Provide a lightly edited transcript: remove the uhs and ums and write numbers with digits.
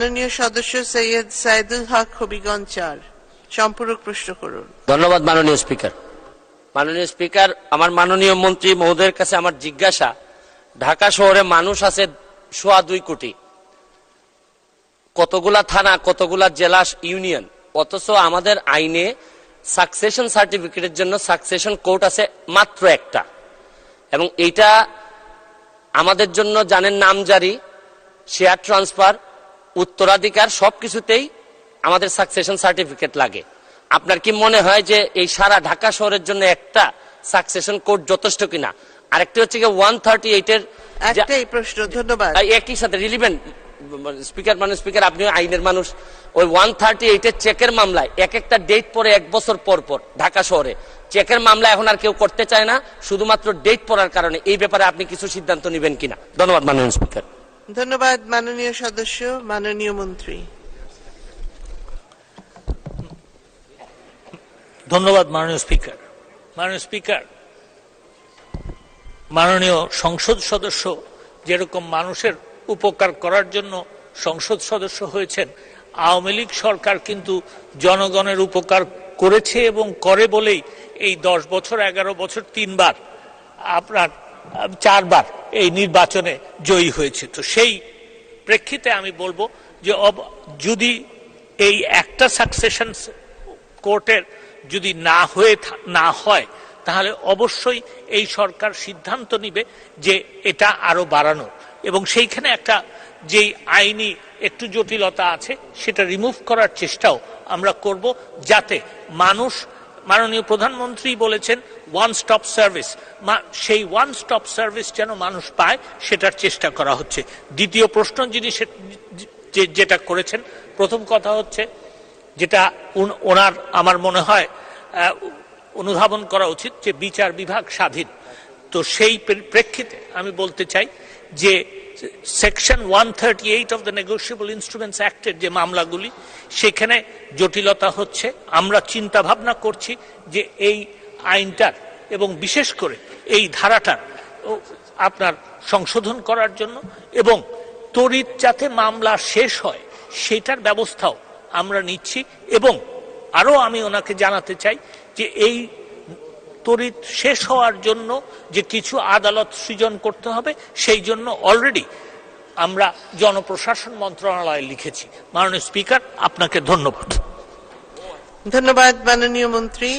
মাননীয় সদস্য সৈয়দ সাইদুল হক হবিগঞ্জ ৪ সম্পূরক প্রশ্ন করুন। ধন্যবাদ মাননীয় স্পিকার। মাননীয় স্পিকার, আমার মাননীয় মন্ত্রী মহোদয়ের কাছে আমার জিজ্ঞাসা, ঢাকা শহরে মানুষ আছে 2.25 কোটি, কতগুলা থানা, কতগুলা জেলা, ইউনিয়ন, অথচ আমাদের আইনে সাকসেশন সার্টিফিকেটের জন্য সাকসেশন কোর্ট আছে মাত্র একটা, এবং এইটা আমাদের জন্য জানেন নামজারি, শেয়ার ট্রান্সফার, উত্তরাধিকার সবকিছুতেই আমাদের সাকসেশন সার্টিফিকেট লাগে। আপনার কি মনে হয় যে এই সারা ঢাকা শহরের জন্য একটা সাকসেশন কোড যথেষ্ট কিনা? আরেকটি হচ্ছে কি 138 এর একটাই প্রশ্ন। ধন্যবাদ। একই সাথে রিলিভেন্ট স্পিকার, স্পিকার আপনি আইনের মানুষ, ওই 138 এর চেকের মামলায় এক একটা ডেট পরে 1 বছর পর পর ঢাকা শহরে চেকের মামলা এখন আর কেউ করতে চায় না, শুধুমাত্র ডেট পড়ার কারণে। এই ব্যাপারে আপনি কিছু সিদ্ধান্ত নেবেন কিনা? ধন্যবাদ মাননীয় স্পিকার। ধন্যবাদ মাননীয় সদস্য। মাননীয় মন্ত্রী। ধন্যবাদ মাননীয় স্পিকার। মাননীয় স্পিকার, মাননীয় সংসদ সদস্য যেরকম মানুষের উপকার করার জন্য সংসদ সদস্য হয়েছেন, আওয়ামী লীগ সরকার কিন্তু জনগণের উপকার করেছে এবং করে বলেই এই 10 বছর 11 বছর 3 বার, আপনার 4 বার এই নির্বাচনে জয়ী হয়েছে। তো সেই প্রেক্ষিতে আমি বলবো যে যদি এই একটা সাকসেশন কোর্টের যদি না হয় তাহলে অবশ্যই এই সরকার সিদ্ধান্ত নিবে যে এটা আরো বাড়ানো, এবং সেইখানে একটা যেই আইনি একটু জটিলতা আছে সেটা রিমুভ করার চেষ্টাও আমরা করব, যাতে মানুষ, মাননীয় প্রধানমন্ত্রী বলেছেন ওয়ান স্টপ সার্ভিস, সেই ওয়ান স্টপ সার্ভিস যেন মানুষ পায় সেটার চেষ্টা করা হচ্ছে। দ্বিতীয় প্রশ্ন যিনি যেটা করেছেন, প্রথম কথা হচ্ছে যেটা ওনার আমার মনে হয় অনুধাবন করা উচিত যে বিচার বিভাগ স্বাধীন। তো সেই প্রেক্ষিতে আমি বলতে চাই যে section 138 of the negotiable instruments অ্যাক্টের যে মামলাগুলি, সেখানে জটিলতা হচ্ছে। আমরা চিন্তা ভাবনা করছি যে এই আইনটার এবং বিশেষ করে এই ধারাটার আপনার সংশোধন করার জন্য, এবং তড়িৎ যাতে মামলা শেষ হয় সেটার ব্যবস্থাও আমরা নিচ্ছি। এবং আরো আমি ওনাকে জানাতে চাই যে এই তড়িৎ শেষ হওয়ার জন্য যে কিছু আদালত সৃজন করতে হবে, সেই জন্য অলরেডি আমরা জনপ্রশাসন মন্ত্রণালয়ে লিখেছি। মাননীয় স্পিকার, আপনাকে ধন্যবাদ। ধন্যবাদ মাননীয় মন্ত্রী।